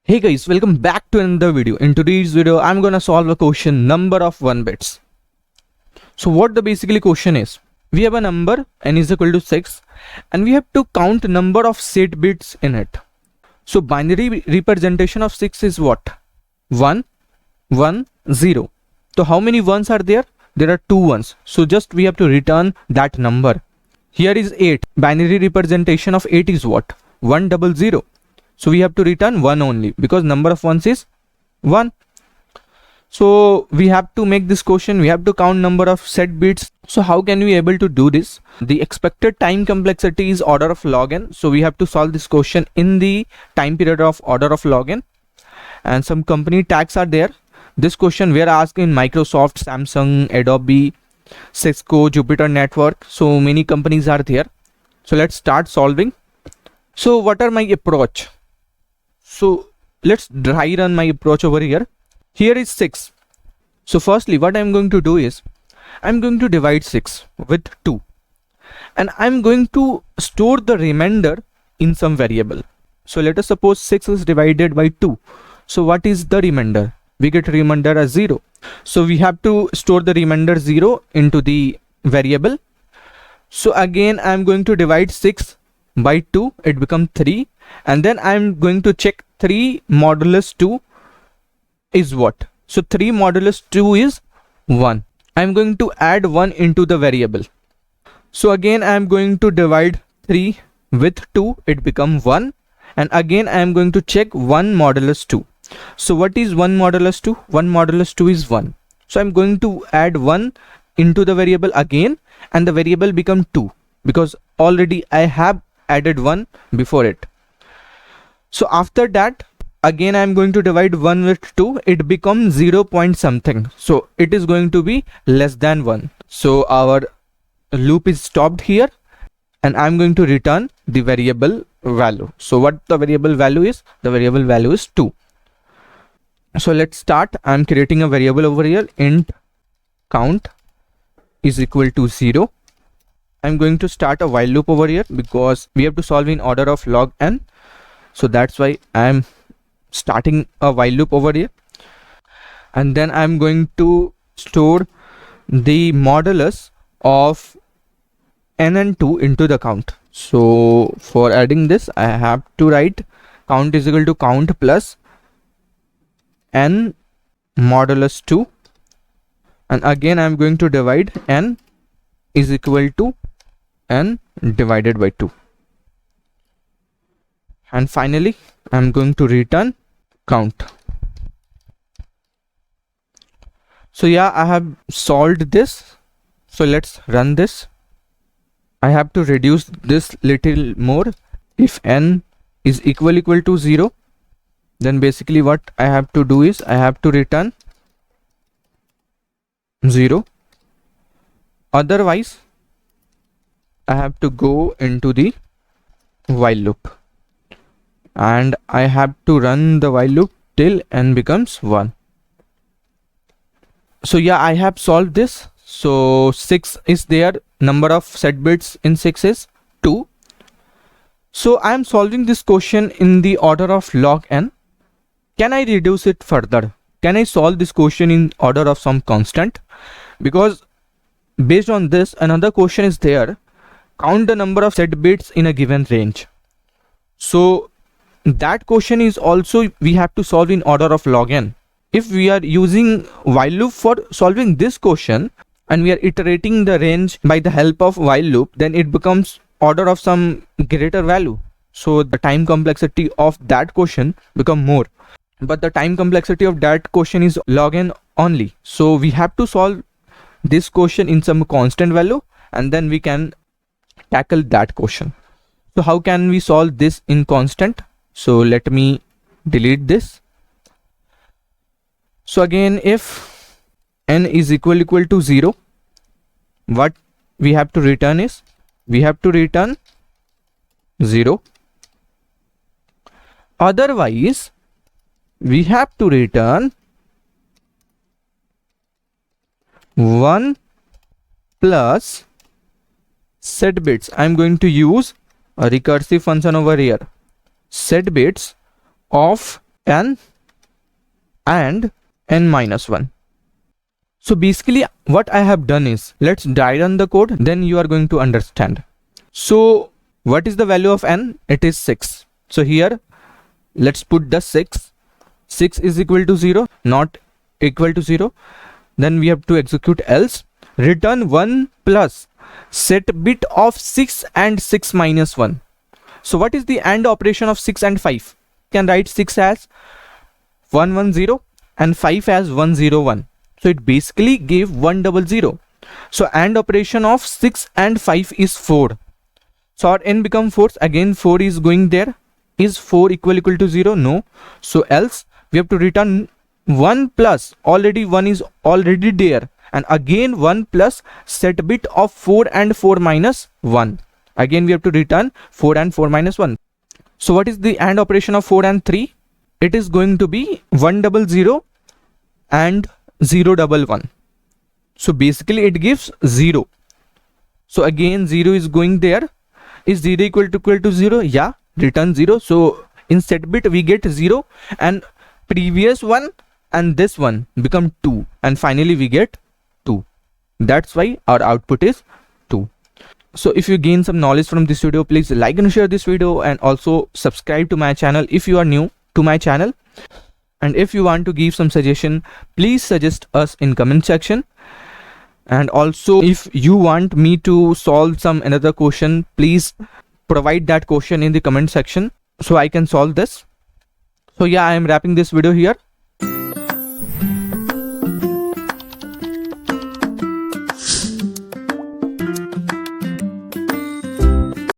Hey guys, welcome back to another video. In today's video, I'm gonna solve a question number of 1 bits. So what the basically question is, we have a number n is equal to 6 and we have to count number of set bits in it. So binary representation of 6 is what? 1, 1, 0. So how many ones are there? There are 2 ones. So just we have to return that number. Here is 8. Binary representation of 8 is what? 100. So we have to return 1 only because number of ones is 1. So we have to make this question. We have to count number of set bits. So how can we able to do this? The expected time complexity is order of log n. So we have to solve this question in the time period of order of log n. And some company tags are there. This question we are asking Microsoft, Samsung, Adobe, Cisco, Jupyter Network. So many companies are there. So let's start solving. So what are my approach? So let's dry run my approach over here. Here is 6. So firstly, what I'm going to do is I'm going to divide 6 with 2 and I'm going to store the remainder in some variable. So let us suppose 6 is divided by 2. So what is the remainder? We get remainder as 0. So we have to store the remainder 0 into the variable. So again, I'm going to divide 6 by 2, it becomes 3, and then I'm going to check 3 modulus 2 is what? So 3 modulus 2 is 1. I'm going to add 1 into the variable. So again I'm going to divide 3 with 2, it becomes 1, and again I'm going to check 1 modulus 2. So what is 1 modulus 2? 1 modulus 2 is 1. So I'm going to add 1 into the variable again, and the variable become 2 because already I have added 1 before it. So after that again I'm going to divide 1 with 2, it becomes 0 point something, so it is going to be less than 1. So our loop is stopped here and I'm going to return the variable value. So what the variable value is? The variable value is 2. So let's start. I'm creating a variable over here, int count is equal to 0. I'm going to start a while loop over here because we have to solve in order of log n. So that's why I'm starting a while loop over here. And then I'm going to store the modulus of n and 2 into the count. So for adding this, I have to write count is equal to count plus n modulus 2. And again, I'm going to divide n is equal to n divided by 2, and finally I'm going to return count. So yeah, I have solved this. So let's run this. I have to reduce this little more. If n is equal to 0, then basically what I have to do is I have to return 0. Otherwise I have to go into the while loop and I have to run the while loop till n becomes 1. So yeah, I have solved this. So 6 is there, number of set bits in 6 is 2. So I am solving this question in the order of log n. Can I reduce it further? Can I solve this question in order of some constant? Because based on this, another question is there, count the number of set bits in a given range. So that question is also we have to solve in order of log n. If we are using while loop for solving this question and we are iterating the range by the help of while loop, then it becomes order of some greater value. So the time complexity of that question become more, but the time complexity of that question is log n only. So we have to solve this question in some constant value and then we can tackle that question. So how can we solve this in constant? So let me delete this. So again, if n is equal to 0, what we have to return is we have to return 0. Otherwise we have to return 1 plus set bits. I'm going to use a recursive function over here, set bits of n and n minus 1. So basically what I have done is, let's dry run the code, then you are going to understand. So what is the value of n? It is 6. So here let's put the 6. 6 is equal to 0, not equal to 0. Then we have to execute else. Return 1 plus set bit of 6 and 6 minus 1. So what is the AND operation of 6 and 5? You can write 6 as 110 and 5 as 101. So it basically gave 100. So AND operation of 6 and 5 is 4. So our n become 4. Again 4 is going there. Is 4 equal to 0? No. So else we have to return 1 plus, already 1 is already there, and again 1 plus set bit of 4 and 4 minus 1. Again we have to return 4 and 4 minus 1. So what is the AND operation of 4 and 3? It is going to be 100 and 011. So basically it gives 0. So again 0 is going there. Is 0 equal to 0? Yeah, return 0. So in set bit we get 0, and previous one and this one become 2, and finally we get 2. That's why our output is 2. So if you gain some knowledge from this video, please like and share this video, and also subscribe to my channel if you are new to my channel. And if you want to give some suggestion, please suggest us in comment section. And also if you want me to solve some another question, please provide that question in the comment section so I can solve this. So yeah, I am wrapping this video here.